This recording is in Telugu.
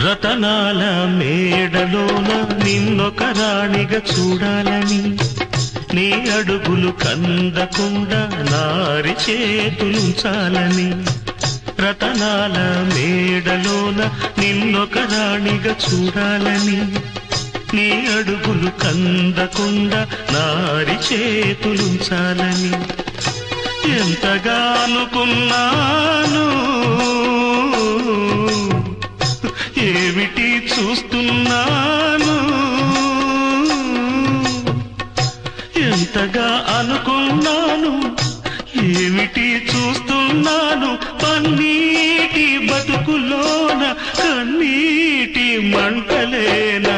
రతనాల మేడలోన నిన్నొక రాణిగా చూడాలని, నీ అడుగులు కందకుండా నారి చేతులుంచాలని. రతనాల మేడలోన నిన్నొక రాణిగా చూడాలని, నీ అడుగులు కందకుండా నారి చేతులుంచాలని ఎంతగా అనుకున్నాను. ఏమిటి చూస్తున్నాను, ఎంతగా అనుకున్నాను, ఏమిటి చూస్తున్నాను. పన్నీటి బతుకులోన కన్నీటి మంటలేనా